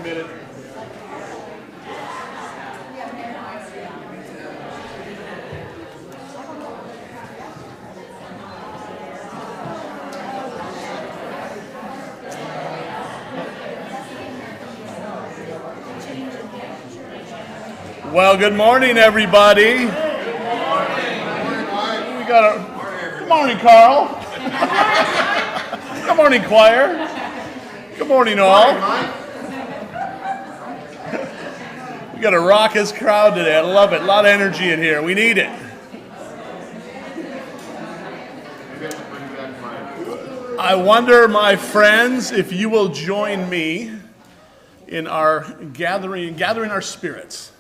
minute. Well, good morning, everybody. Good morning, Carl. Good morning, choir. Good morning, all. We got a raucous crowd today. I love it. A lot of energy in here. We need it. I wonder, my friends, if you will join me in our gathering our spirits.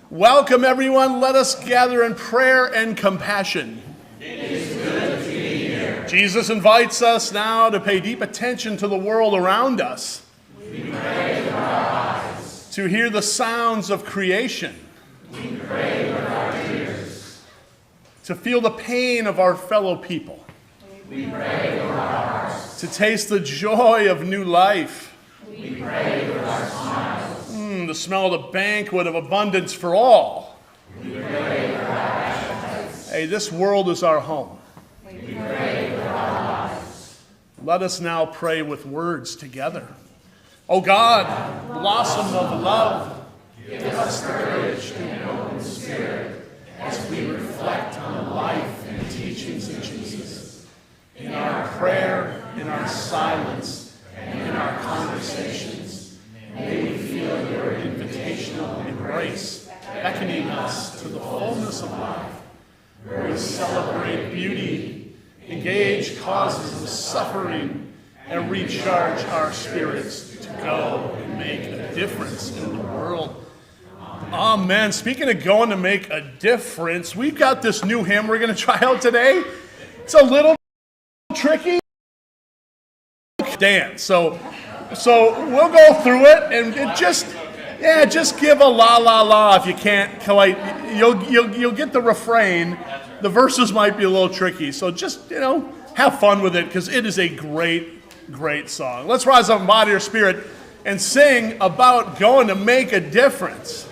Welcome, everyone. Let us gather in prayer and compassion. It is good to be here. Jesus invites us now to pay deep attention to the world around us. We pray with our eyes. To hear the sounds of creation. We pray with our ears. To feel the pain of our fellow people. We pray with our hearts. To taste the joy of new life. We pray with our smiles. The smell of the banquet of abundance for all. We pray with our appetites. Hey, this world is our home. We pray with our lives. Let us now pray with words together. O God, blossom of love, give us courage and an open spirit as we reflect on the life and teachings of Jesus. in our prayer, in our silence, and in our conversations, may we feel your invitational embrace, beckoning us to the fullness of life, where we celebrate beauty, engage causes of suffering, and recharge our spirits to go and make a difference in the world. Amen. Speaking of going to make a difference, we've got this new hymn we're going to try out today. It's a little tricky dance. So we'll go through it and just give a la la la if you can't quite. You'll get the refrain. The verses might be a little tricky. So just, have fun with it because it is a great song. Let's rise up in body or spirit and sing about going to make a difference.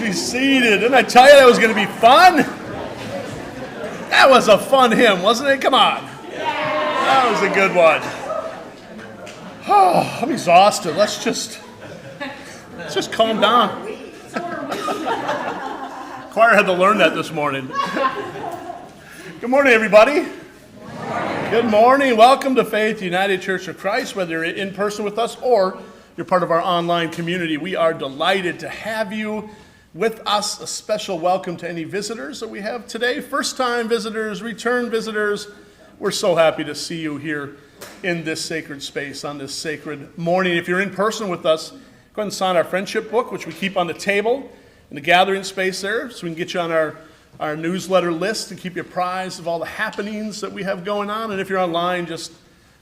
be seated. Didn't I tell you that was going to be fun? That was a fun hymn, wasn't it? Come on. That was a good one. Oh, I'm exhausted. Let's just calm down. Choir had to learn that this morning. Good morning, everybody. Good morning. Welcome to Faith United Church of Christ, whether you're in person with us or you're part of our online community. We are delighted to have you with us. A special welcome to any visitors that we have today. First-time visitors, return visitors. We're so happy to see you here in this sacred space on this sacred morning. If you're in person with us, go ahead and sign our friendship book, which we keep on the table in the gathering space there, so we can get you on our newsletter list and keep you apprised of all the happenings that we have going on. And if you're online, just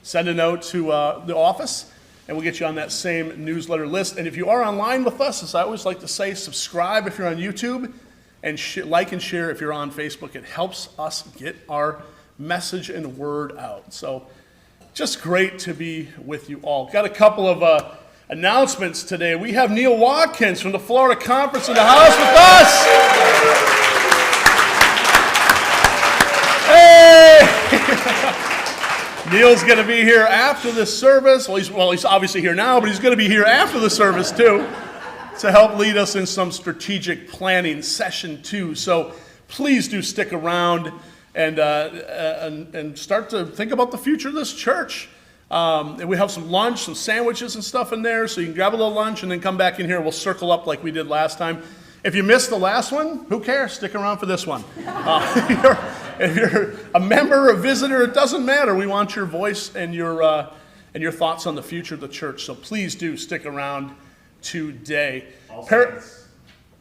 send a note to the office, and we'll get you on that same newsletter list. And if you are online with us, as I always like to say, subscribe if you're on YouTube, and like and share if you're on Facebook. It helps us get our message and word out. So just great to be with you all. Got a couple of announcements today. We have Neil Watkins from the Florida Conference in the house with us. Hey! Neil's going to be here after this service. Well, he's obviously here now, but he's going to be here after the service too to help lead us in some strategic planning session 2. So please do stick around and start to think about the future of this church. And we have some lunch, some sandwiches and stuff in there, so you can grab a little lunch and then come back in here. We'll circle up like we did last time. If you missed the last one, who cares? Stick around for this one. If you're a member, a visitor, it doesn't matter. We want your voice and your thoughts on the future of the church. So please do stick around today. All Saints.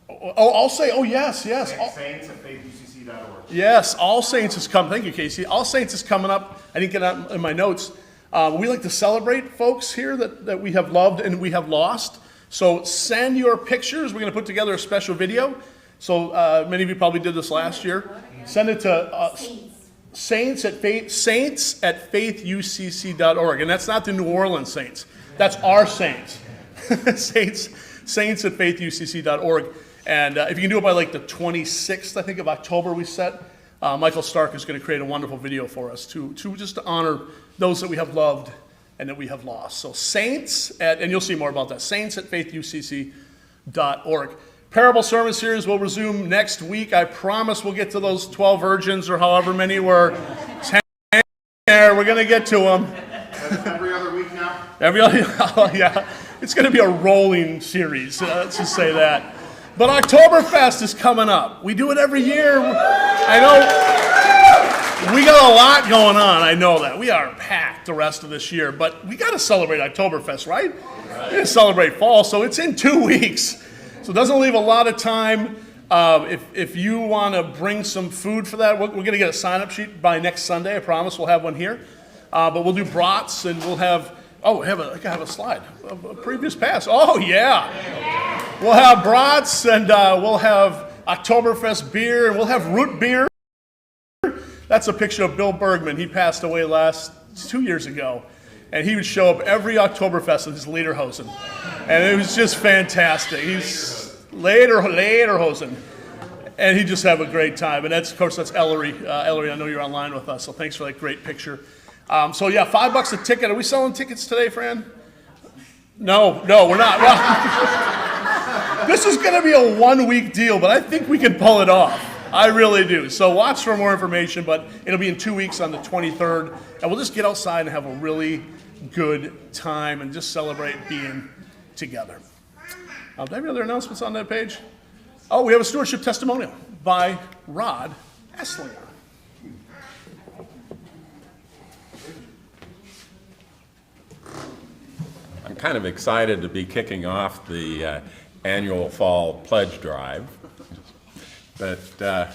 All Saints. Oh, yes. Saints at faithucc.org. Yes, All Saints is coming. Thank you, Casey. All Saints is coming up. I didn't get that in my notes. We like to celebrate folks here that we have loved and we have lost. So send your pictures. We're going to put together a special video. So many of you probably did this last year. Send it to saints at faithucc.org. And that's not the New Orleans Saints. That's our saints. saints at faithucc.org. And if you can do it by like the 26th, I think, of October we set, Michael Stark is going to create a wonderful video for us to just to honor those that we have loved and that we have lost. So and you'll see more about that, saints at faithucc.org. Parable Sermon Series will resume next week. I promise we'll get to those 12 virgins or however many were 10 there. We're going to get to them. Every other week now? Yeah. It's going to be a rolling series. Let's just say that. But Oktoberfest is coming up. We do it every year. I know we got a lot going on. I know that. We are packed the rest of this year. But we got to celebrate Oktoberfest, right? We're going to celebrate fall. So it's in 2 weeks. So it doesn't leave a lot of time. If you want to bring some food for that, we're going to get a sign-up sheet by next Sunday. I promise we'll have one here. But we'll do brats, and we'll have, I have a slide, a previous pass. Oh, yeah. We'll have brats, and we'll have Oktoberfest beer, and we'll have root beer. That's a picture of Bill Bergman. He passed away 2 years ago. And he would show up every Oktoberfest with his lederhosen. And it was just fantastic. He's lederhosen. And he'd just have a great time. And that's Ellery. Ellery, I know you're online with us, so thanks for that great picture. So yeah, $5 a ticket. Are we selling tickets today, Fran? No, we're not. Well, this is going to be a 1-week deal, but I think we can pull it off. I really do. So watch for more information, but it'll be in 2 weeks on the 23rd. And we'll just get outside and have a really good time and just celebrate being together. Do I have any other announcements on that page? Oh, we have a stewardship testimonial by Rod Esslinger. I'm kind of excited to be kicking off the annual fall pledge drive. But a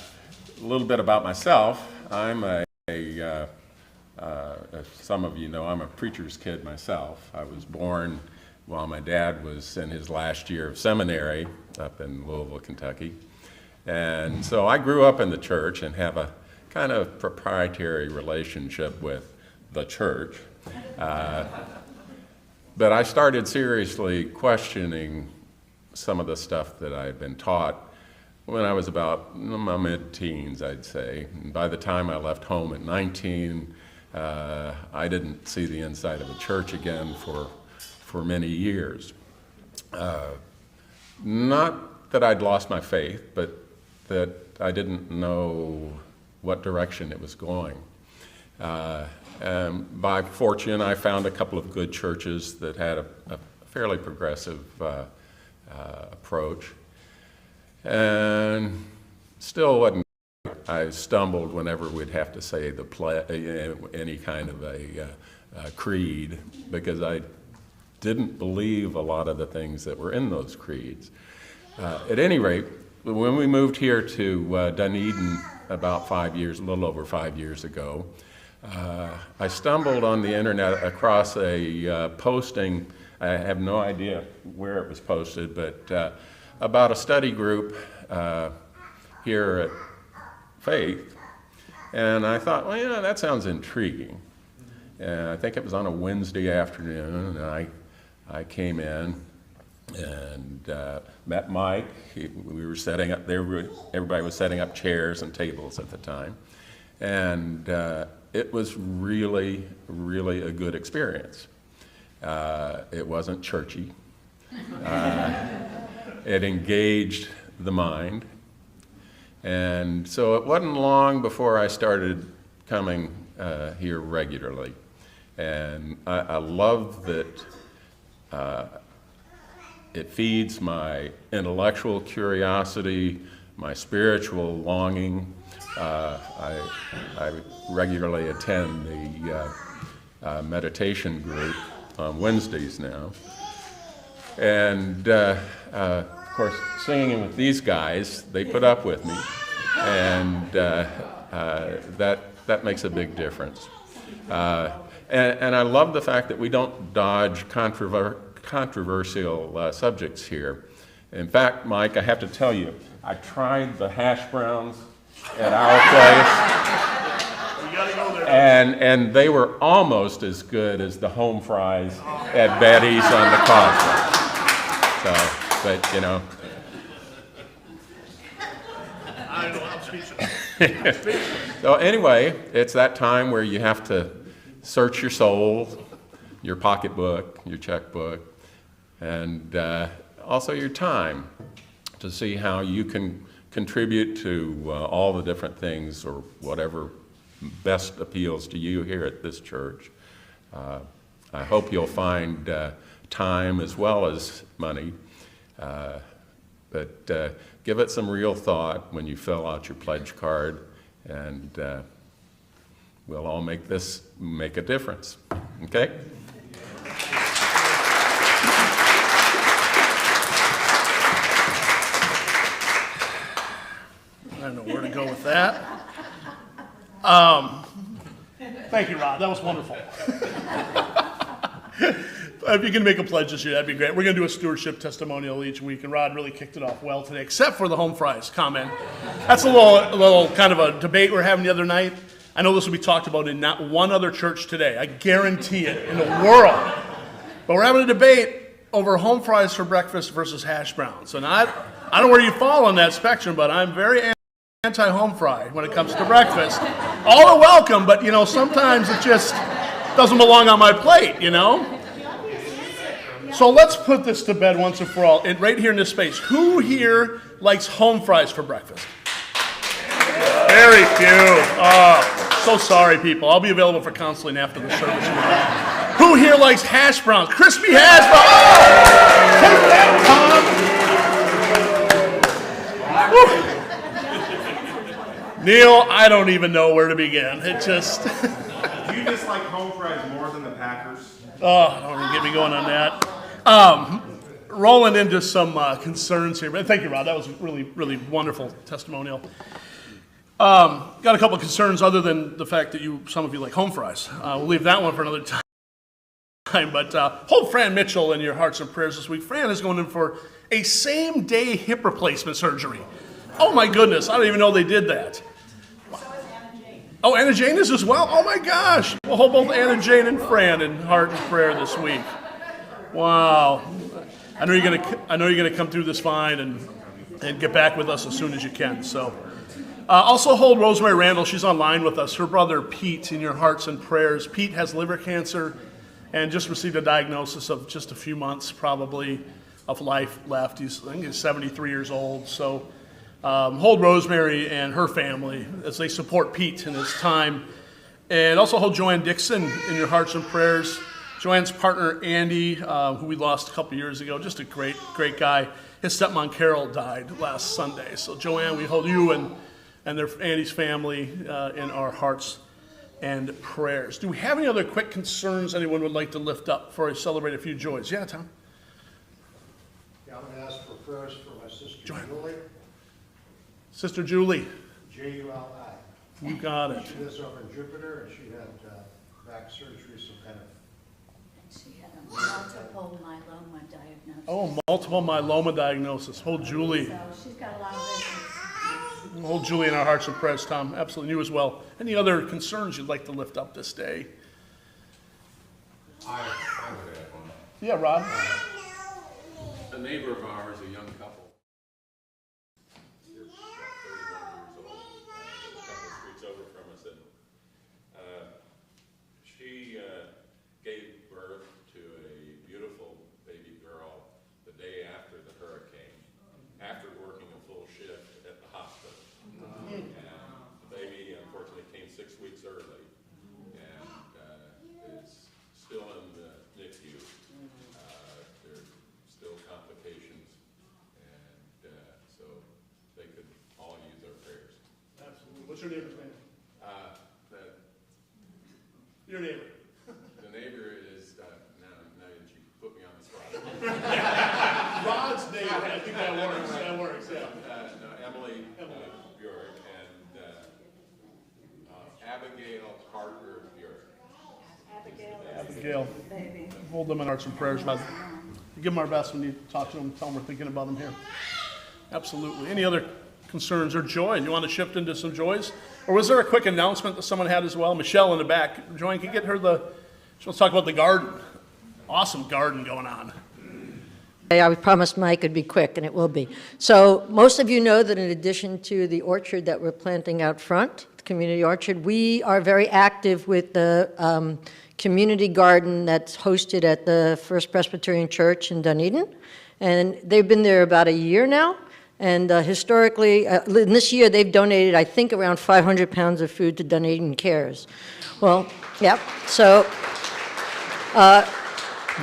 little bit about myself. I'm some of you know, I'm a preacher's kid myself. I was born while my dad was in his last year of seminary up in Louisville, Kentucky. And so I grew up in the church and have a kind of proprietary relationship with the church. But I started seriously questioning some of the stuff that I had been taught when I was about in my mid-teens, I'd say. And by the time I left home at 19, I didn't see the inside of a church again for many years. Not that I'd lost my faith, but that I didn't know what direction it was going. And by fortune, I found a couple of good churches that had a fairly progressive approach. And still wasn't. I stumbled whenever we'd have to say any kind of a creed, because I didn't believe a lot of the things that were in those creeds. At any rate, when we moved here to Dunedin about a little over 5 years ago, I stumbled on the internet across a posting. I have no idea where it was posted, but about a study group here at Faith. And I thought, well, yeah, that sounds intriguing. And I think it was on a Wednesday afternoon, and I came in and met Mike. We were setting up, everybody was setting up chairs and tables at the time. And it was really, really a good experience. It wasn't churchy. It engaged the mind. And so it wasn't long before I started coming here regularly. And I love that it feeds my intellectual curiosity, my spiritual longing. I regularly attend the meditation group on Wednesdays now. And of course, singing with these guys, they put up with me, and that makes a big difference. And I love the fact that we don't dodge controversial subjects here. In fact, Mike, I have to tell you, I tried the hash browns at our place. You gotta go there. And they were almost as good as the home fries at Betty's on the Causeway. So, but you know. I know, I'm speechless. So anyway, it's that time where you have to search your soul, your pocketbook, your checkbook, and also your time to see how you can contribute to all the different things or whatever best appeals to you here at this church. I hope you'll find time as well as money, but give it some real thought when you fill out your pledge card, and we'll all make a difference. Okay? I don't know where to go with that. Thank you, Rod. That was wonderful. If you can make a pledge this year, that'd be great. We're going to do a stewardship testimonial each week, and Rod really kicked it off well today, except for the home fries comment. That's a little kind of a debate we're having the other night. I know this will be talked about in not one other church today. I guarantee it, in the world. But we're having a debate over home fries for breakfast versus hash browns. And I don't know where you fall on that spectrum, but I'm very anti-home fry when it comes to breakfast. All are welcome, but you know, sometimes it just doesn't belong on my plate, you know? So let's put this to bed once and for all, right here in this space. Who here likes home fries for breakfast? Very few. Oh, so sorry, people. I'll be available for counseling after the service. Who here likes hash browns? Crispy hash browns. Oh, take that, Tom. Neil, I don't even know where to begin. It just... Do you dislike home fries more than the Packers? Oh, don't even get me going on that. Rolling into some concerns here. But thank you, Rod. That was really, really wonderful testimonial. Got a couple of concerns other than the fact that some of you like home fries. We'll leave that one for another time. But hold Fran Mitchell in your hearts and prayers this week. Fran is going in for a same-day hip replacement surgery. Oh, my goodness. I don't even know they did that. Oh, Anna Jane is as well? Oh, my gosh. We'll hold both Anna Jane and Fran in heart and prayer this week. Wow. I know you're gonna come through this fine, and and get back with us as soon as you can. So, also hold Rosemary Randall. She's online with us. Her brother Pete in your hearts and prayers. Pete has liver cancer and just received a diagnosis of just a few months probably of life left. I think he's 73 years old. So hold Rosemary and her family as they support Pete in his time. And also hold Joanne Dixon in your hearts and prayers. Joanne's partner Andy, who we lost a couple years ago, just a great guy. His stepmom Carol died last Sunday. So Joanne, we hold you and Andy's family in our hearts and prayers. Do we have any other quick concerns anyone would like to lift up before I celebrate a few joys? Yeah, Tom? Yeah, I'm going to ask for prayers for my sister Julie, Sister Julie, J-U-L-I. you got it. She lives over in Jupiter, and she had back surgery, some kind of. She had a multiple myeloma diagnosis. Oh, multiple myeloma diagnosis. Hold Julie. So she's got a lot of visions. Hold Julie in our hearts and prayers, Tom. Absolutely, you as well. Any other concerns you'd like to lift up this day? I would add one. Yeah, Rod? A neighbor of ours, a young couple, they're about 31 years old, a couple streets over from us, and she gave birth to a beautiful baby girl the day after the hurricane, after working a full shift at the hospital. And the baby unfortunately came 6 weeks early and is still in the NICU. There's still complications, and so they could all use our prayers. Absolutely. What's your neighbor's name? The, Your neighbor. the neighbor is, now that you put me on the spot. Rod's neighbor. I think that works. That works, yeah. No, Emily Bjork and Abigail Parker Bjork. Abigail. Hold them in hearts and prayers, Rod. Give them our best when you talk to them. Tell them we're thinking about them here. Absolutely. Any other concerns or joy? You want to shift into some joys? Or was there a quick announcement that someone had as well? Michelle in the back. Joanne, can you get her she wants to talk about the garden. Awesome garden going on. I promised Mike it'd be quick, and it will be. So most of you know that in addition to the orchard that we're planting out front, the community orchard, we are very active with the community garden that's hosted at the First Presbyterian Church in Dunedin. And they've been there about a year now. And historically, in this year, they've donated, I think, around 500 pounds of food to Dunedin Cares. Well, yep. So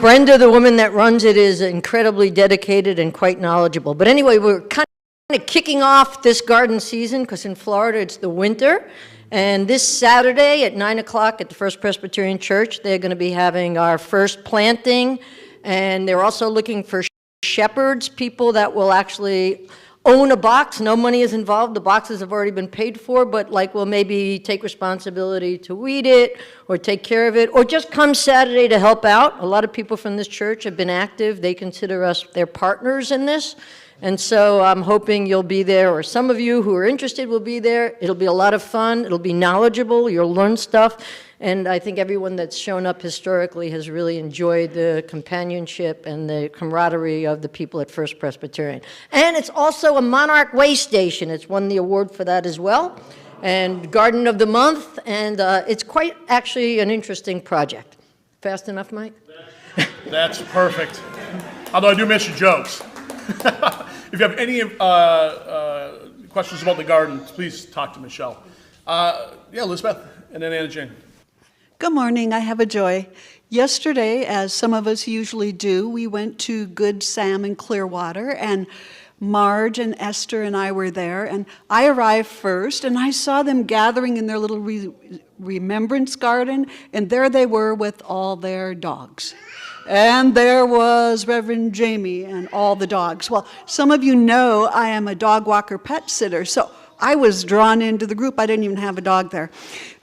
Brenda, the woman that runs it, is incredibly dedicated and quite knowledgeable. But anyway, we're kind of kicking off this garden season because in Florida it's the winter. And this Saturday at 9 o'clock at the First Presbyterian Church, they're going to be having our first planting. And they're also looking for shepherds, people that will actually own a box. No money is involved. The boxes have already been paid for, but will maybe take responsibility to weed it or take care of it, or just come Saturday to help out. A lot of people from this church have been active. They consider us their partners in this. And so I'm hoping you'll be there, or some of you who are interested will be there. It'll be a lot of fun. It'll be knowledgeable. You'll learn stuff. And I think everyone that's shown up historically has really enjoyed the companionship and the camaraderie of the people at First Presbyterian. And it's also a Monarch Way station. It's won the award for that as well. And Garden of the Month. And it's quite actually an interesting project. Fast enough, Mike? That's perfect. Although I do miss your jokes. If you have any questions about the garden, please talk to Michelle. Elizabeth, and then Anna Jane. Good morning. I have a joy. Yesterday, as some of us usually do, we went to Good Sam in Clearwater, and Marge and Esther and I were there, and I arrived first, and I saw them gathering in their little remembrance garden, and there they were with all their dogs. And there was Reverend Jamie and all the dogs. Well, some of you know I am a dog walker pet sitter, so I was drawn into the group. I didn't even have a dog there.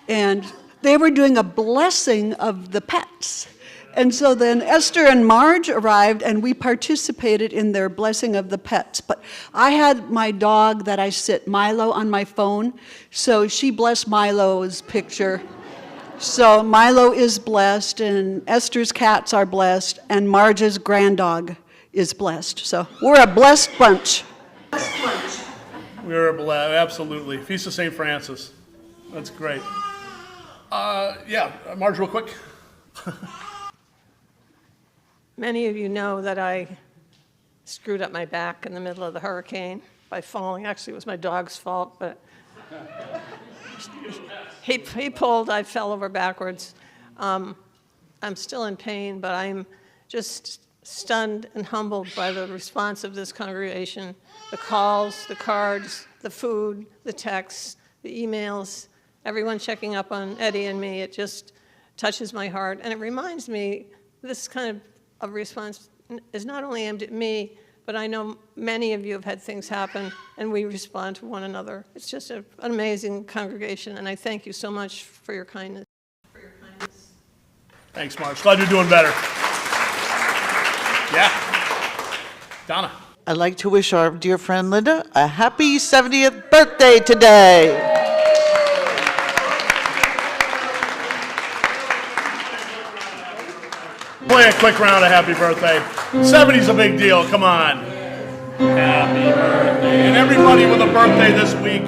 And they were doing a blessing of the pets. And so then Esther and Marge arrived, and we participated in their blessing of the pets. But I had my dog that I sit, Milo, on my phone, so she blessed Milo's picture. So Milo is blessed, and Esther's cats are blessed, and Marge's granddog is blessed. So we're a blessed bunch. We were blessed, absolutely. Feast of St. Francis. That's great. Yeah, Marge, real quick. Many of you know that I screwed up my back in the middle of the hurricane by falling. Actually, it was my dog's fault, but he pulled, I fell over backwards. I'm still in pain, but I'm just stunned and humbled by the response of this congregation, the calls, the cards, the food, the texts, the emails, everyone checking up on Eddie and me. It just touches my heart, and it reminds me this kind of response is not only aimed at me, but I know many of you have had things happen, and we respond to one another. It's just an amazing congregation, and I thank you so much for your kindness. Thanks, Marge. Glad you're doing better. Yeah. Donna. I'd like to wish our dear friend Linda a happy 70th birthday today. Play a quick round of happy birthday. 70's a big deal, come on. Happy birthday. And everybody with a birthday this week.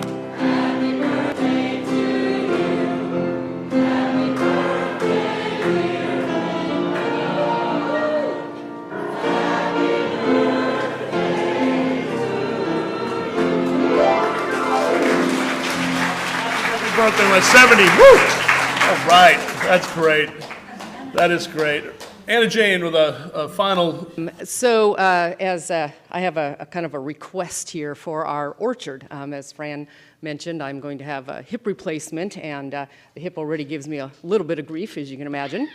Happy birthday was 70. Woo! All right, that's great. That is great. Anna Jane with a final. So as I have a kind of a request here for our orchard. As Fran mentioned, I'm going to have a hip replacement, and the hip already gives me a little bit of grief, as you can imagine.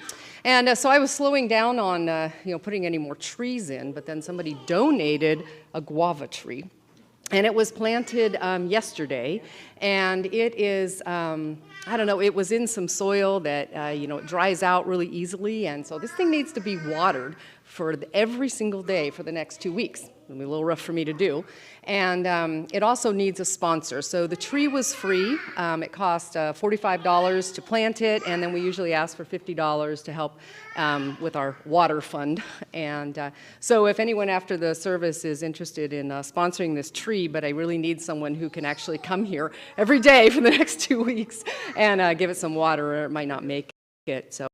And so I was slowing down on putting any more trees in, but then somebody donated a guava tree. And it was planted yesterday, and it is, I don't know, it was in some soil that, it dries out really easily, and so this thing needs to be watered for every single day for the next 2 weeks. It'll be a little rough for me to do. And it also needs a sponsor. So the tree was free. It cost $45 to plant it, and then we usually ask for $50 to help with our water fund. And so if anyone after the service is interested in sponsoring this tree, but I really need someone who can actually come here every day for the next 2 weeks and give it some water, or it might not make it. So,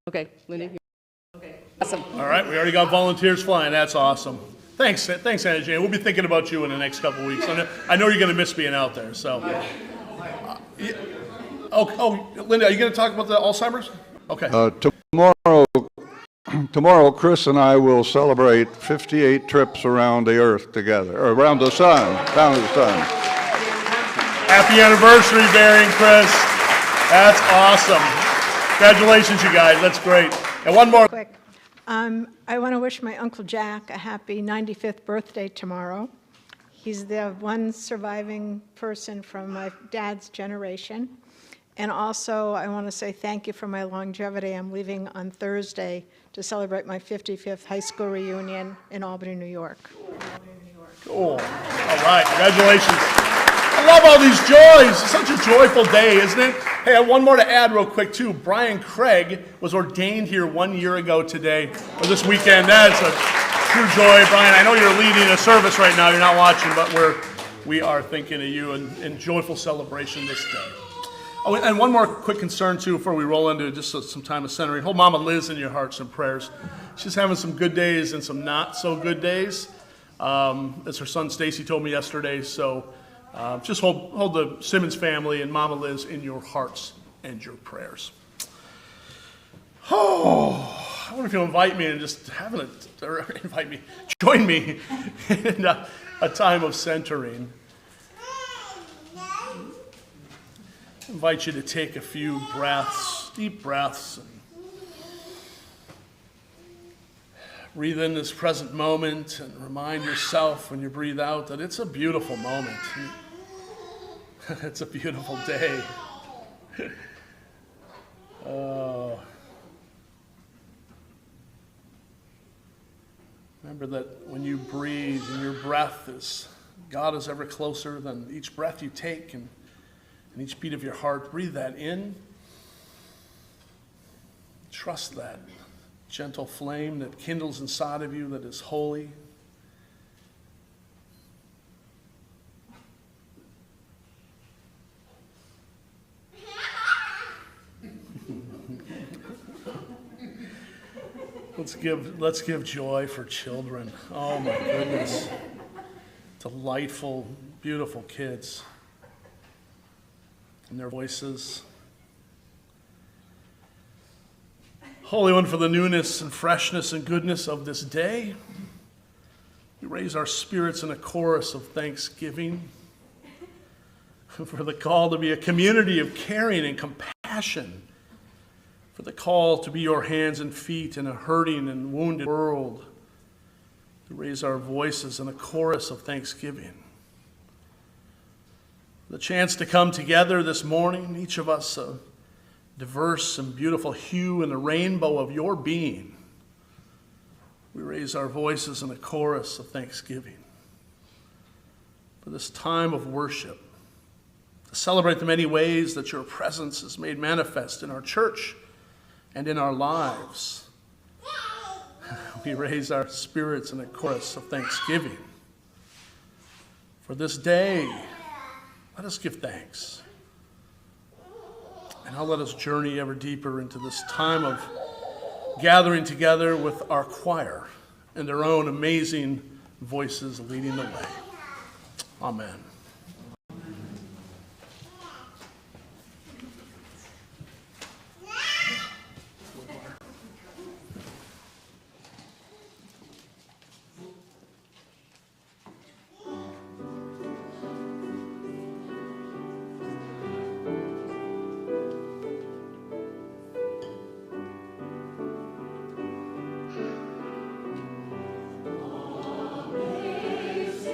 okay, Linda. Okay, awesome. All right, we already got volunteers flying. That's awesome. Thanks, Anna Jane. We'll be thinking about you in the next couple of weeks. I know you're going to miss being out there. So, Linda, are you going to talk about the Alzheimer's? Okay. Tomorrow, Chris and I will celebrate 58 trips around the Earth together, or around the sun. Happy anniversary, Barry and Chris. That's awesome. Congratulations, you guys. That's great. And one more. Quick. I want to wish my Uncle Jack a happy 95th birthday tomorrow. He's the one surviving person from my dad's generation. And also, I want to say thank you for my longevity. I'm leaving on Thursday to celebrate my 55th high school reunion in Albany, New York. Cool. All right. Congratulations. I love all these joys. It's such a joyful day, isn't it? Hey, I have one more to add real quick, too. Brian Craig was ordained here 1 year ago today, or this weekend. That's a true joy. Brian, I know you're leading a service right now. You're not watching, but we are thinking of you in joyful celebration this day. Oh, and one more quick concern, too, before we roll into just some time of centering. Hold Mama Liz in your hearts and prayers. She's having some good days and some not so good days, as her son Stacy told me yesterday. So just hold the Simmons family and Mama Liz in your hearts and your prayers. Oh, I wonder if you'll invite me and just join me in a time of centering. I invite you to take a few breaths, deep breaths, and breathe in this present moment and remind yourself when you breathe out that it's a beautiful moment. It's a beautiful day. Remember that when you breathe and your breath is, God is ever closer than each breath you take and each beat of your heart. Breathe that in. Trust that gentle flame that kindles inside of you that is holy. Let's give joy for children. Oh my goodness. Delightful, beautiful kids. And their voices. Holy One, for the newness and freshness and goodness of this day, we raise our spirits in a chorus of thanksgiving. For the call to be a community of caring and compassion. For the call to be your hands and feet in a hurting and wounded world. To raise our voices in a chorus of thanksgiving. The chance to come together this morning, each of us a diverse and beautiful hue in the rainbow of your being. We raise our voices in a chorus of thanksgiving. For this time of worship. To celebrate the many ways that your presence is made manifest in our church and in our lives. We raise our spirits in a chorus of thanksgiving. For this day, let us give thanks. And now let us journey ever deeper into this time of gathering together with our choir and their own amazing voices leading the way. Amen. Praise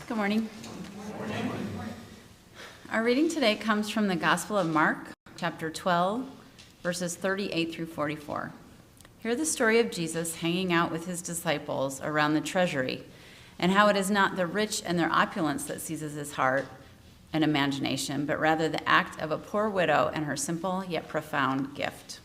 Good morning. Our reading today comes from the Gospel of Mark, chapter 12, verses 38 through 44. Hear the story of Jesus hanging out with his disciples around the treasury, and how it is not the rich and their opulence that seizes his heart and imagination, but rather the act of a poor widow and her simple yet profound gift.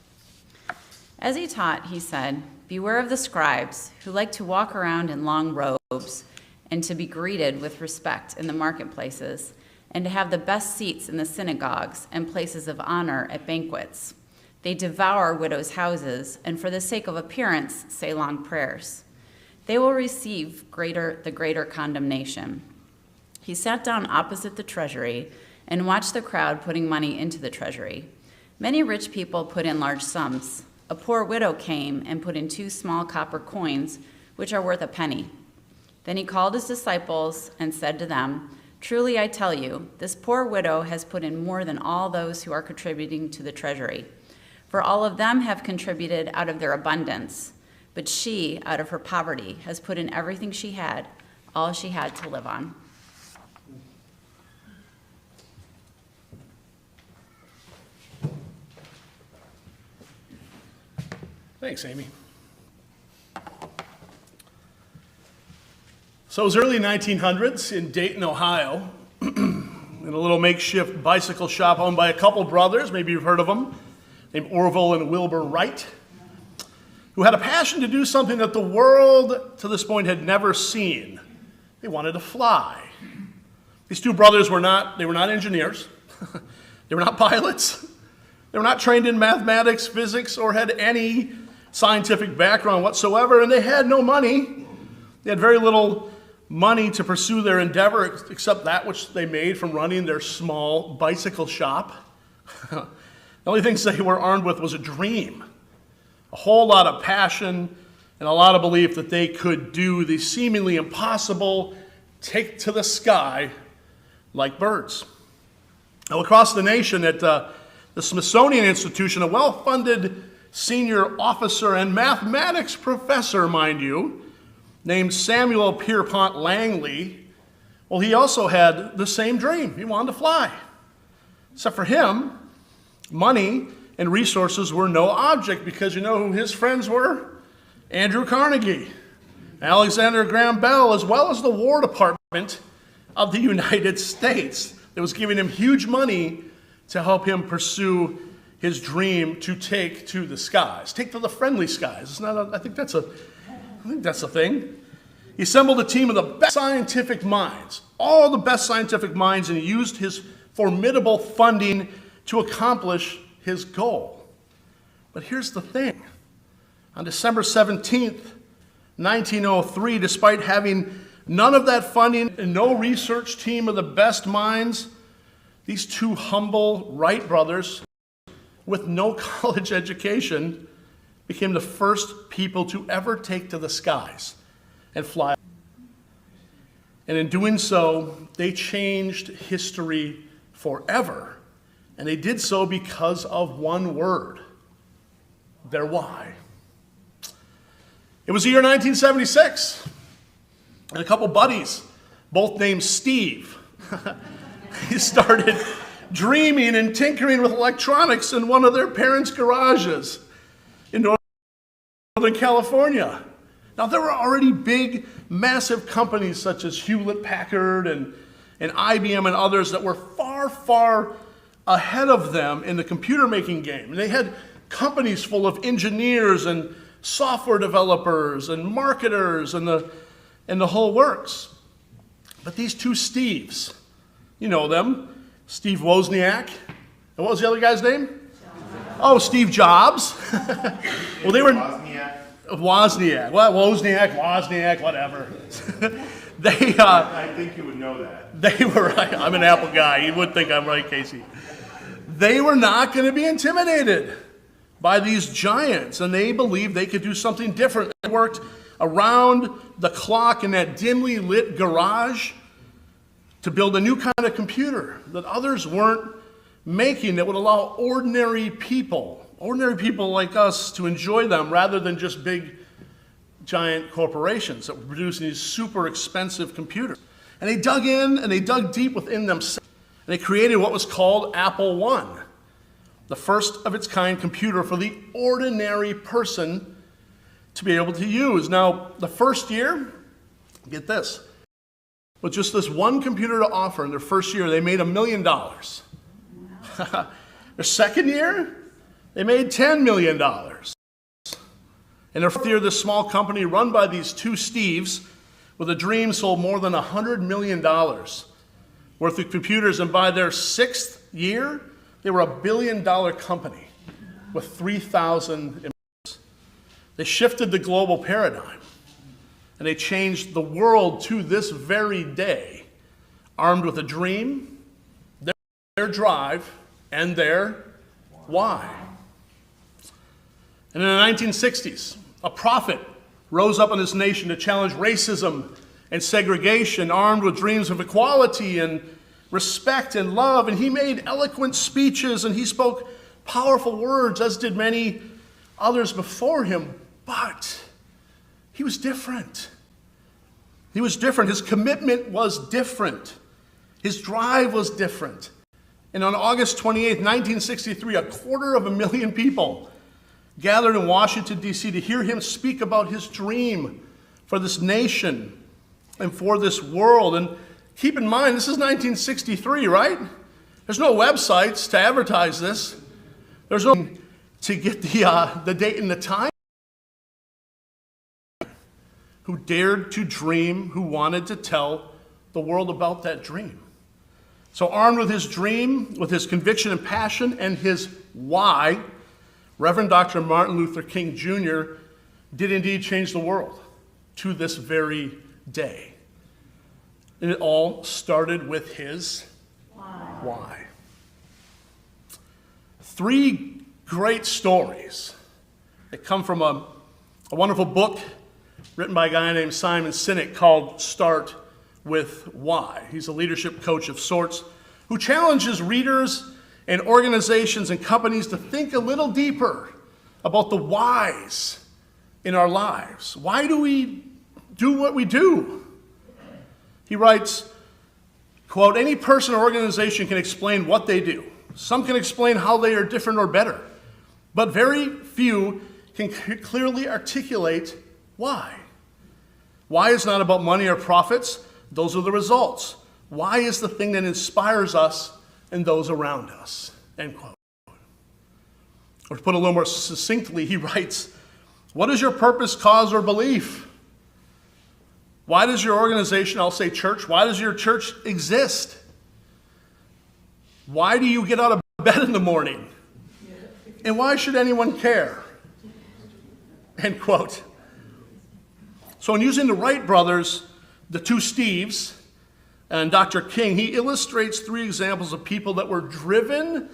As he taught, he said, "Beware of the scribes who like to walk around in long robes and to be greeted with respect in the marketplaces, and to have the best seats in the synagogues and places of honor at banquets. They devour widows' houses, and for the sake of appearance say long prayers. They will receive the greater condemnation." He sat down opposite the treasury and watched the crowd putting money into the treasury. Many rich people put in large sums. A poor widow came and put in 2 small copper coins, which are worth a penny. Then he called his disciples and said to them, "Truly I tell you, this poor widow has put in more than all those who are contributing to the treasury. For all of them have contributed out of their abundance, but she, out of her poverty, has put in everything she had, all she had to live on." Thanks, Amy. So it was early 1900s in Dayton, Ohio, in a little makeshift bicycle shop owned by a couple brothers, maybe you've heard of them, named Orville and Wilbur Wright, who had a passion to do something that the world to this point had never seen. They wanted to fly. These 2 brothers were not engineers. They were not pilots. They were not trained in mathematics, physics, or had any scientific background whatsoever, and they had no money. They had very little money to pursue their endeavor except that which they made from running their small bicycle shop. The only things they were armed with was a dream, a whole lot of passion, and a lot of belief that they could do the seemingly impossible, take to the sky like birds. Now, across the nation at the Smithsonian Institution, a well-funded senior officer and mathematics professor, mind you, named Samuel Pierpont Langley, well, he also had the same dream. He wanted to fly. Except for him, money and resources were no object, because you know who his friends were? Andrew Carnegie, Alexander Graham Bell, as well as the War Department of the United States that was giving him huge money to help him pursue his dream to take to the skies, take to the friendly skies. I think that's a thing. He assembled a team of the best scientific minds, all the best scientific minds, and he used his formidable funding to accomplish his goal. But here's the thing. On December 17th, 1903, despite having none of that funding and no research team of the best minds, these 2 humble Wright brothers with no college education became the first people to ever take to the skies and fly. And in doing so, they changed history forever. And they did so because of one word: their why. It was the year 1976, and a couple buddies, both named Steve, he started dreaming and tinkering with electronics in one of their parents' garages in Northern California. Now, there were already big, massive companies such as Hewlett-Packard and IBM and others that were far, far ahead of them in the computer making game. And they had companies full of engineers and software developers and marketers and the whole works. But these two Steves, you know them, Steve Wozniak, and what was the other guy's name? Oh, Steve Jobs. Well, they were Wozniak. Well, Wozniak, whatever. I think you would know that. They were right. I'm an Apple guy. You would think I'm right, Casey. They were not going to be intimidated by these giants, and they believed they could do something different. They worked around the clock in that dimly lit garage to build a new kind of computer that others weren't making, that would allow ordinary people like us, to enjoy them rather than just big, giant corporations that were producing these super expensive computers. And they dug in and they dug deep within themselves. And they created what was called Apple I, the first of its kind computer for the ordinary person to be able to use. Now, the first year, get this, with just this one computer to offer in their first year, they made $1 million. Their second year, they made $10 million. In their fourth year, this small company run by these two Steves with a dream sold more than $100 million worth of computers. And by their sixth year, they were $1 billion company with 3,000 employees. They shifted the global paradigm, and they changed the world to this very day, armed with a dream, their drive, and their why. And in the 1960s, a prophet rose up in this nation to challenge racism and segregation, armed with dreams of equality and respect and love. And he made eloquent speeches and he spoke powerful words, as did many others before him. But he was different. He was different. His commitment was different. His drive was different. And on August 28, 1963, 250,000 people gathered in Washington, D.C. to hear him speak about his dream for this nation and for this world. And keep in mind, this is 1963, right? There's no websites to advertise this. There's no to get the date and the time. Who dared to dream, who wanted to tell the world about that dream. So armed with his dream, with his conviction and passion, and his why, Reverend Dr. Martin Luther King Jr. did indeed change the world to this very day. And it all started with his why. Three great stories that come from a wonderful book written by a guy named Simon Sinek called Start with Why. He's a leadership coach of sorts who challenges readers and organizations and companies to think a little deeper about the whys in our lives. Why do we do what we do? He writes, quote, "Any person or organization can explain what they do. Some can explain how they are different or better, but very few can clearly articulate why. Why is not about money or profits. Those are the results. Why is the thing that inspires us and those around us," end quote. Or to put it a little more succinctly, he writes, "What is your purpose, cause, or belief? Why does your organization, I'll say church, why does your church exist? Why do you get out of bed in the morning? And why should anyone care?" End quote. So in using the Wright brothers, the two Steves, and Dr. King, he illustrates three examples of people that were driven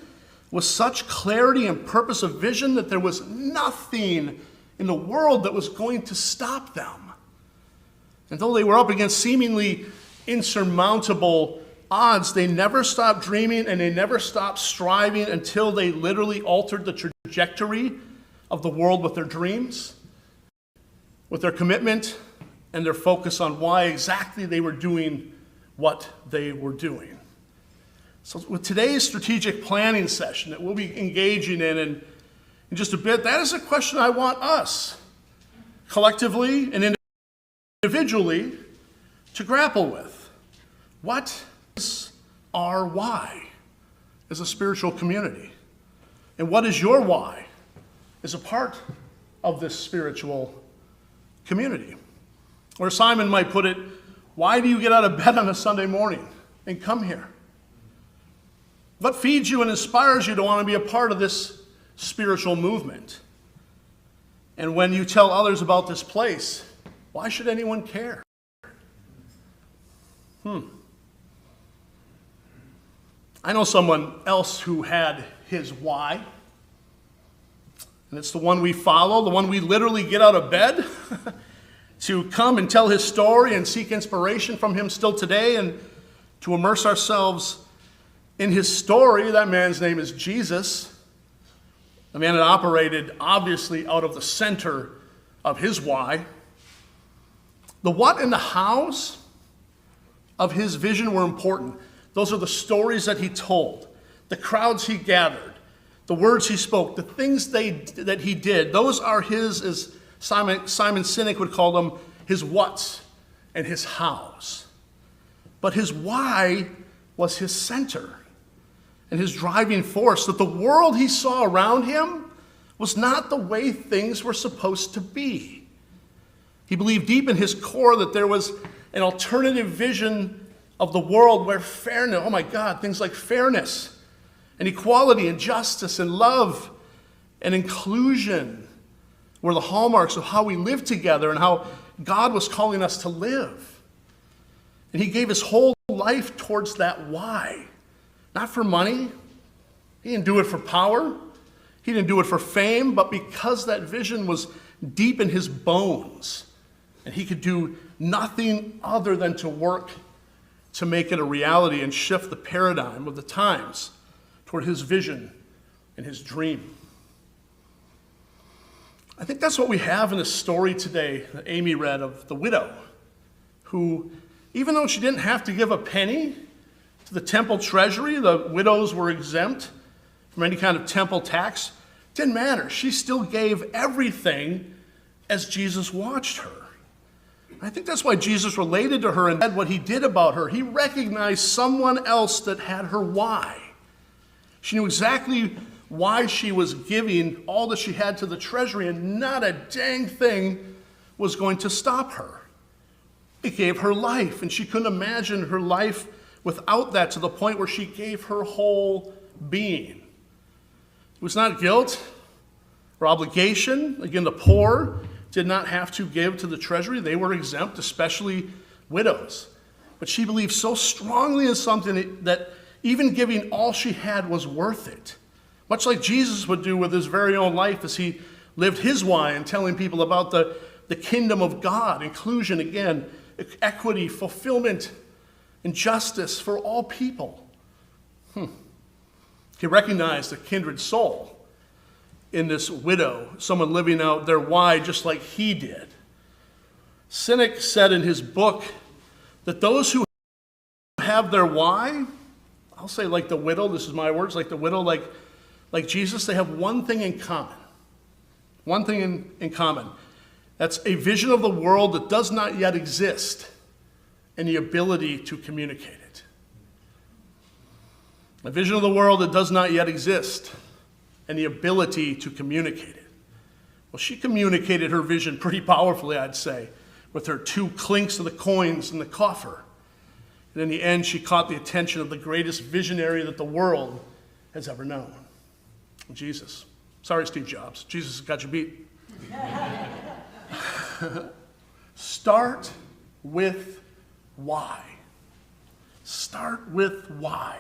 with such clarity and purpose of vision that there was nothing in the world that was going to stop them. And though they were up against seemingly insurmountable odds, they never stopped dreaming and they never stopped striving until they literally altered the trajectory of the world with their dreams, with their commitment, and their focus on why exactly they were doing what they were doing. So with today's strategic planning session that we'll be engaging in just a bit, that is a question I want us collectively and individually to grapple with. What is our why as a spiritual community? And what is your why as a part of this spiritual community? Or Simon might put it, why do you get out of bed on a Sunday morning and come here? What feeds you and inspires you to want to be a part of this spiritual movement? And when you tell others about this place, why should anyone care? I know someone else who had his why, and it's the one we follow, the one we literally get out of bed to come and tell his story and seek inspiration from him still today and to immerse ourselves in his story. That man's name is Jesus, the man that operated obviously out of the center of his why. The what and the hows of his vision were important. Those are the stories that he told, the crowds he gathered, the words he spoke, the things that he did. Those are his, as Simon Sinek would call them, his whats and his hows. But his why was his center and his driving force, that the world he saw around him was not the way things were supposed to be. He believed deep in his core that there was an alternative vision of the world where fairness, oh my God, things like fairness and equality and justice and love and inclusion were the hallmarks of how we live together and how God was calling us to live. And he gave his whole life towards that why. Not for money. He didn't do it for power. He didn't do it for fame, but because that vision was deep in his bones and he could do nothing other than to work to make it a reality and shift the paradigm of the times toward his vision and his dream. I think that's what we have in this story today that Amy read of the widow, who, even though she didn't have to give a penny to the temple treasury, the widows were exempt from any kind of temple tax, didn't matter. She still gave everything as Jesus watched her. I think that's why Jesus related to her and said what he did about her. He recognized someone else that had her why. She knew exactly why she was giving all that she had to the treasury, and not a dang thing was going to stop her. It gave her life, and she couldn't imagine her life without that, to the point where she gave her whole being. It was not guilt or obligation. Again, the poor did not have to give to the treasury. They were exempt, especially widows. But she believed so strongly in something that even giving all she had was worth it. Much like Jesus would do with his very own life as he lived his why and telling people about the kingdom of God, inclusion, again, equity, fulfillment, and justice for all people. He recognized a kindred soul in this widow, someone living out their why just like he did. Sinek said in his book that those who have their why, I'll say like the widow, this is my words, like the widow, like Jesus, they have one thing in common. One thing in common. That's a vision of the world that does not yet exist and the ability to communicate it. A vision of the world that does not yet exist and the ability to communicate it. Well, she communicated her vision pretty powerfully, I'd say, with her 2 clinks of the coins in the coffer. And in the end, she caught the attention of the greatest visionary that the world has ever known, Jesus. Sorry, Steve Jobs. Jesus has got you beat. Start with why. Start with why.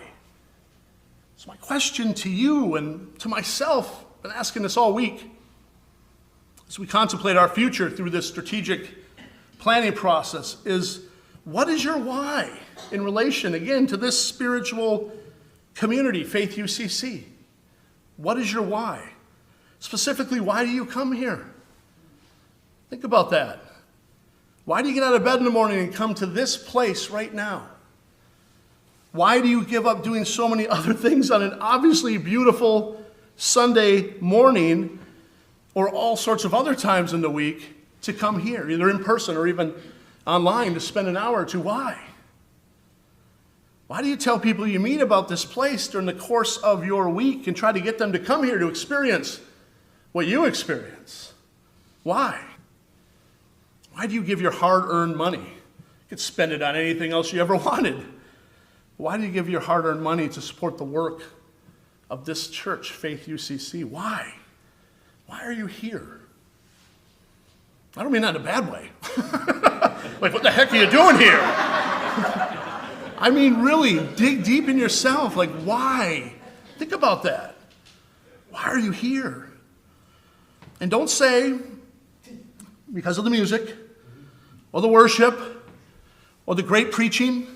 So my question to you and to myself, I've been asking this all week, as we contemplate our future through this strategic planning process, is what is your why in relation, again, to this spiritual community, Faith UCC? What is your why? Specifically, why do you come here? Think about that. Why do you get out of bed in the morning and come to this place right now? Why do you give up doing so many other things on an obviously beautiful Sunday morning or all sorts of other times in the week to come here, either in person or even online, to spend an hour or two? Why? Why do you tell people you meet about this place during the course of your week and try to get them to come here to experience what you experience? Why? Why do you give your hard-earned money? You could spend it on anything else you ever wanted. Why do you give your hard-earned money to support the work of this church, Faith UCC? Why? Why are you here? I don't mean that in a bad way. Like, what the heck are you doing here? I mean, really, dig deep in yourself. Like, why? Think about that. Why are you here? And don't say, because of the music, or the worship, or the great preaching,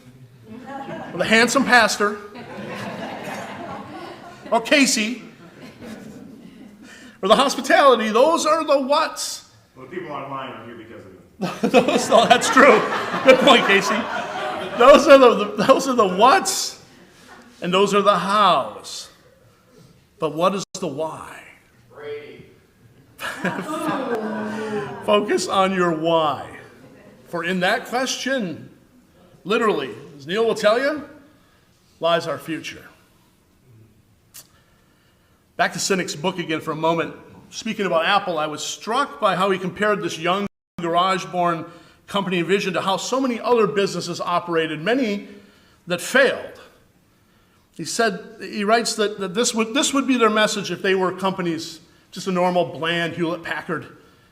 or the handsome pastor, or Casey, or the hospitality. Those are the whats. Well, the people online are here because of it. Oh, that's true. Good point, Casey. Those are the whats, and those are the hows. But what is the why? Brady. Focus on your why. For in that question, literally, as Neil will tell you, lies our future. Back to Sinek's book again for a moment. Speaking about Apple, I was struck by how he compared this young garage-born company and vision to how so many other businesses operated, many that failed. He writes that this would be their message if they were companies, just a normal, bland Hewlett-Packard,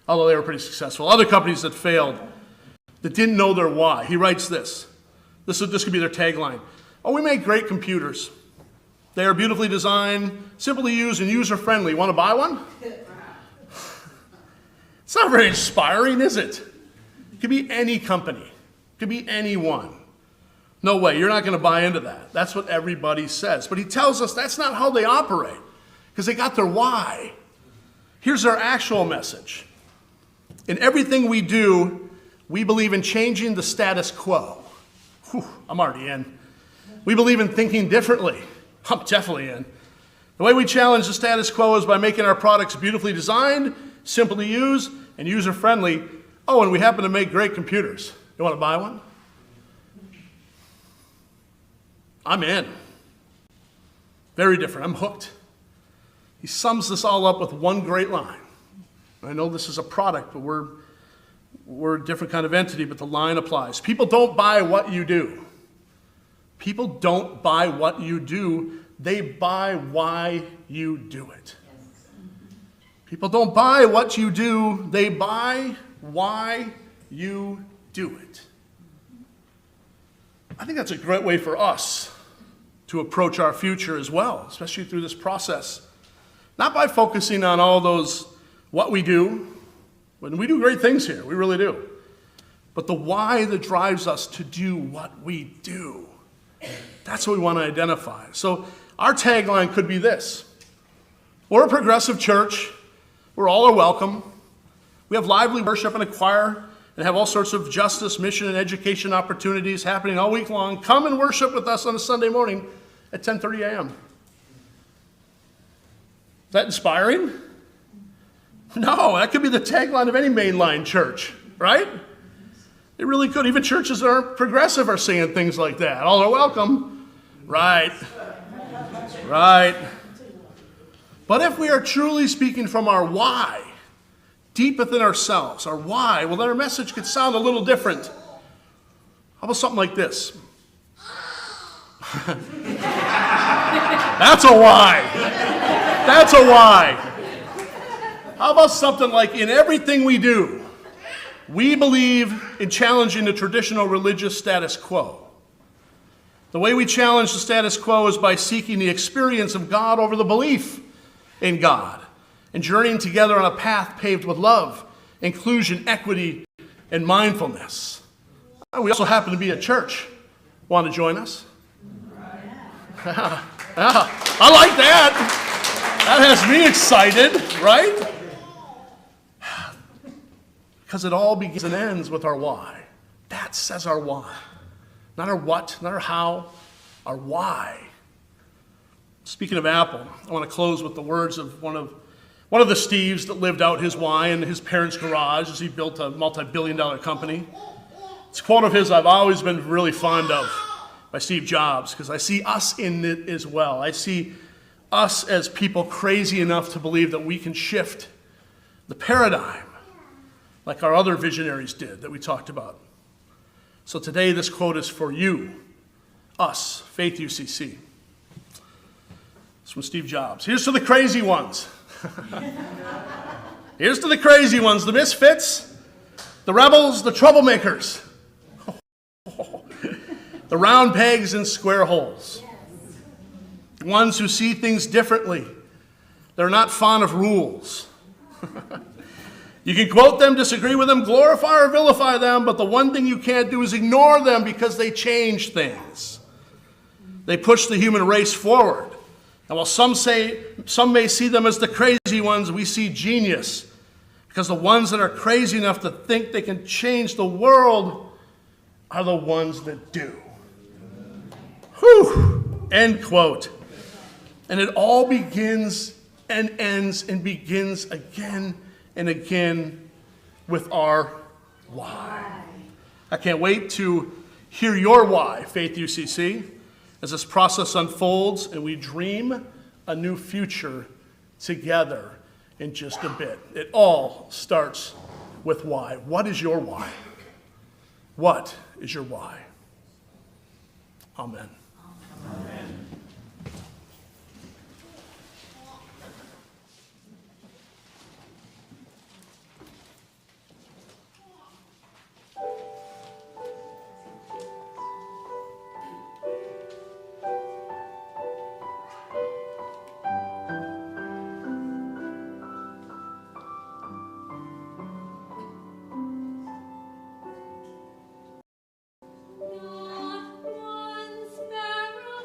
although they were pretty successful. Other companies that failed, that didn't know their why. He writes this. This could be their tagline. Oh, we make great computers. They are beautifully designed, simple to use, and user-friendly. Want to buy one? It's not very inspiring, is it? It could be any company. It could be anyone. No way, you're not going to buy into that. That's what everybody says. But he tells us that's not how they operate, because they got their why. Here's our actual message. In everything we do, we believe in changing the status quo. Whew, I'm already in. We believe in thinking differently. I'm definitely in. The way we challenge the status quo is by making our products beautifully designed, simple to use, and user-friendly. Oh, and we happen to make great computers. You want to buy one? I'm in. Very different. I'm hooked. He sums this all up with one great line. I know this is a product, but we're a different kind of entity, but the line applies. People don't buy what you do. People don't buy what you do. They buy why you do it. People don't buy what you do. They buy why you do it. I think that's a great way for us to approach our future as well, especially through this process. Not by focusing on all those what we do. When we do great things here, we really do. But the why that drives us to do what we do. That's what we want to identify. So our tagline could be this. We're a progressive church. Where all are welcome. We have lively worship and a choir and have all sorts of justice, mission, and education opportunities happening all week long. Come and worship with us on a Sunday morning at 10:30 a.m. Is that inspiring? No, that could be the tagline of any mainline church, right? It really could. Even churches that aren't progressive are saying things like that. All are welcome. Right. Right. But if we are truly speaking from our why, deep within ourselves, our why, well, then our message could sound a little different. How about something like this? That's a why. That's a why. How about something like, in everything we do, we believe in challenging the traditional religious status quo. The way we challenge the status quo is by seeking the experience of God over the belief in God, and journeying together on a path paved with love, inclusion, equity, and mindfulness. We also happen to be a church. Want to join us? Yeah, I like that. That has me excited, right? Because it all begins and ends with our why. That says our why. Not our what, not our how, our why. Speaking of Apple, I want to close with the words of one of One of the Steves that lived out his why in his parents' garage as he built a multi-billion-dollar company. It's a quote of his I've always been really fond of by Steve Jobs, because I see us in it as well. I see us as people crazy enough to believe that we can shift the paradigm like our other visionaries did that we talked about. So today this quote is for you, us, Faith UCC. It's from Steve Jobs. Here's to the crazy ones. Here's to the crazy ones, the misfits, the rebels, the troublemakers, the round pegs and square holes, the ones who see things differently. They're not fond of rules. You can quote them, disagree with them, glorify or vilify them, but the one thing you can't do is ignore them because they change things. They push the human race forward. And while some may see them as the crazy ones, we see genius. Because the ones that are crazy enough to think they can change the world are the ones that do. Whew! End quote. And it all begins and ends and begins again and again with our why. I can't wait to hear your why, Faith UCC, as this process unfolds and we dream a new future together in just a bit. It all starts with why. What is your why? What is your why? Amen. Amen. Not one sparrow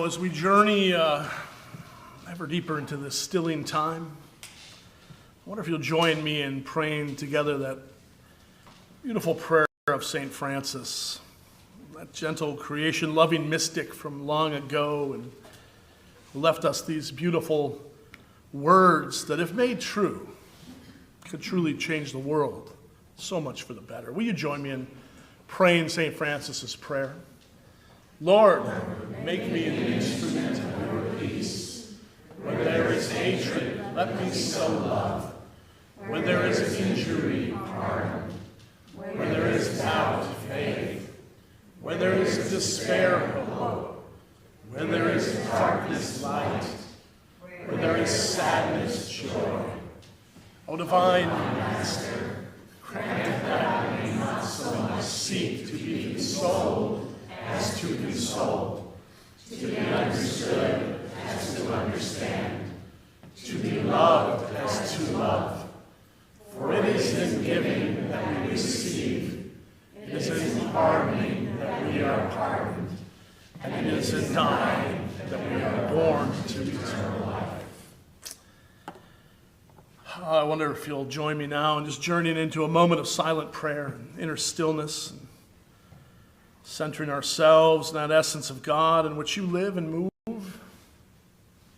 So as we journey ever deeper into this stilling time, I wonder if you'll join me in praying together that beautiful prayer of St. Francis, that gentle creation-loving mystic from long ago, and who left us these beautiful words that, if made true, could truly change the world so much for the better. Will you join me in praying St. Francis's prayer? Lord, make me an instrument of your peace. Where there is hatred, let me sow love. Where there is injury, pardon. Where there is doubt, faith. Where there is despair, hope. Where there is darkness, light. Where there is sadness, joy. O divine Master, grant that I may not so much seek to be consoled as to console, to be understood as to understand, to be loved as to love. For it is in giving that we receive, it is in pardoning that we are pardoned, and it is in dying that we are born to eternal life. I wonder if you'll join me now in just journeying into a moment of silent prayer and inner stillness, and centering ourselves in that essence of God in which you live and move, and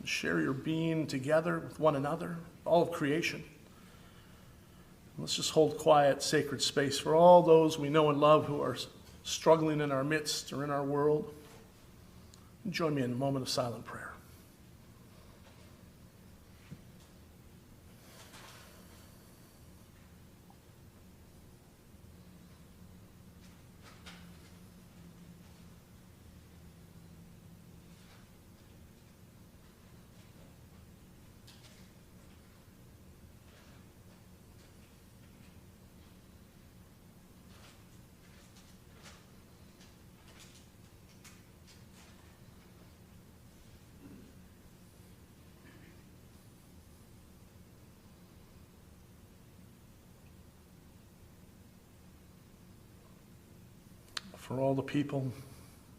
share your being together with one another, all of creation. Let's just hold quiet, sacred space for all those we know and love who are struggling in our midst or in our world. Join me in a moment of silent prayer. For all the people,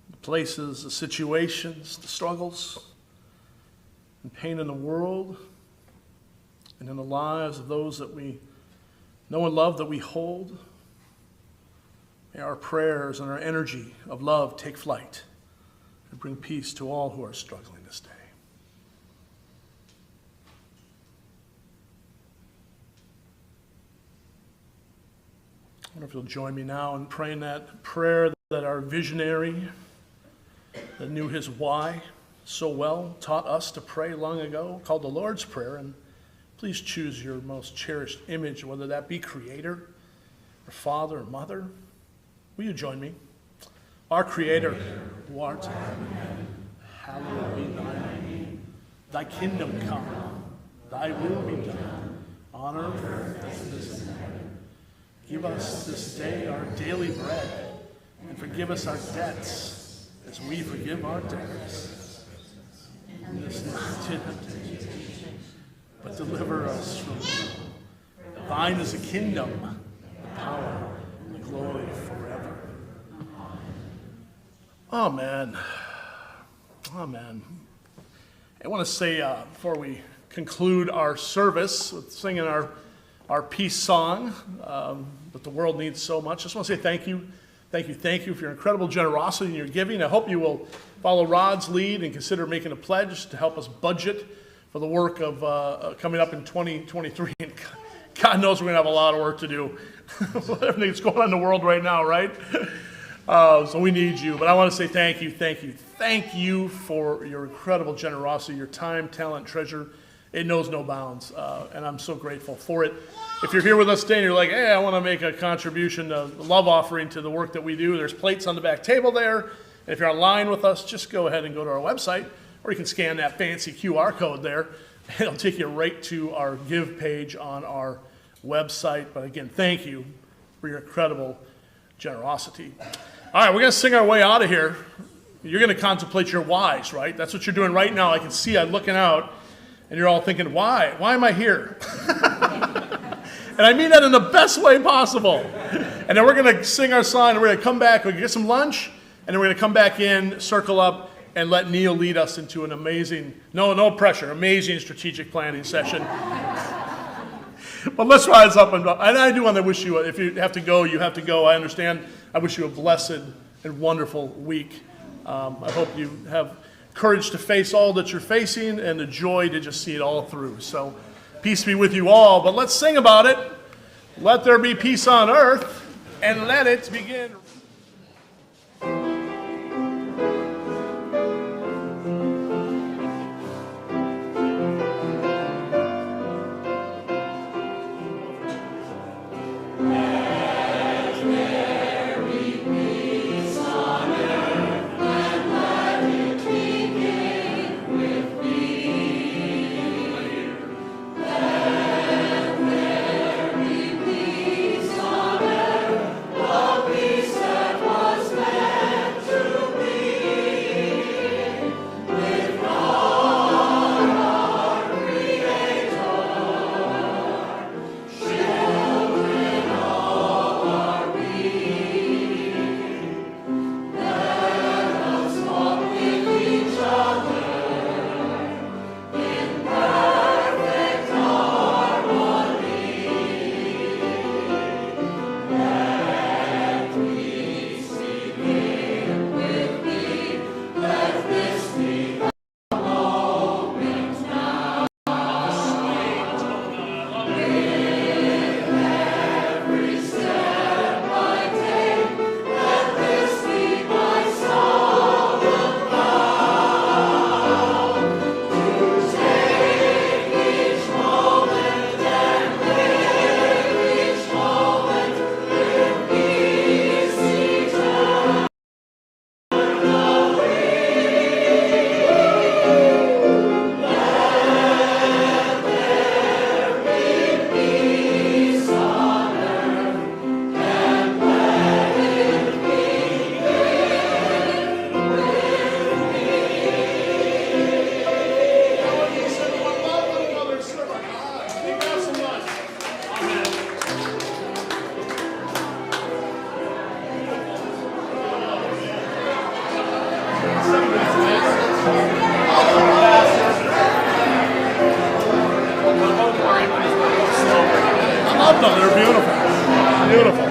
the places, the situations, the struggles, and pain in the world, and in the lives of those that we know and love that we hold, may our prayers and our energy of love take flight and bring peace to all who are struggling this day. I wonder if you'll join me now in praying that prayer that our visionary that knew his why so well taught us to pray long ago, called the Lord's Prayer. And please choose your most cherished image, whether that be Creator or Father or Mother. Will you join me? Our Creator, who art in heaven, hallowed be thy name. Thy kingdom come, thy will be done, on earth as it is in heaven. Give us this day our daily bread, and forgive us our debts, as we forgive our debtors. And this is not temptation, but deliver us from evil. Thine is the kingdom, the power, and the glory forever. Amen. Amen. I want to say, before we conclude our service with singing our peace song that the world needs so much, I just want to say thank you. Thank you for your incredible generosity in your giving. I hope you will follow Rod's lead and consider making a pledge to help us budget for the work of coming up in 2023. And God knows we're going to have a lot of work to do. Everything that's going on in the world right now, right? So we need you. But I want to say thank you for your incredible generosity, your time, talent, treasure. It knows no bounds, and I'm so grateful for it. If you're here with us today and you're like, hey, I want to make a contribution, a love offering to the work that we do, there's plates on the back table there. And if you're online with us, just go ahead and go to our website, or you can scan that fancy QR code there, and it'll take you right to our give page on our website. But again, thank you for your incredible generosity. All right, we're going to sing our way out of here. You're going to contemplate your whys, right? That's what you're doing right now. I can see I'm looking out, and you're all thinking, why? Why am I here? And I mean that in the best way possible. And then we're going to sing our song, and we're going to come back, we're going to get some lunch, and then we're going to come back in, circle up, and let Neil lead us into an amazing, no pressure, amazing strategic planning session. But let's rise up, and I do want to wish you, if you have to go, you have to go. I understand. I wish you a blessed and wonderful week. I hope you have courage to face all that you're facing and the joy to just see it all through. So peace be with you all, but let's sing about it. Let there be peace on earth, and let it begin. I love them. They're beautiful. Beautiful.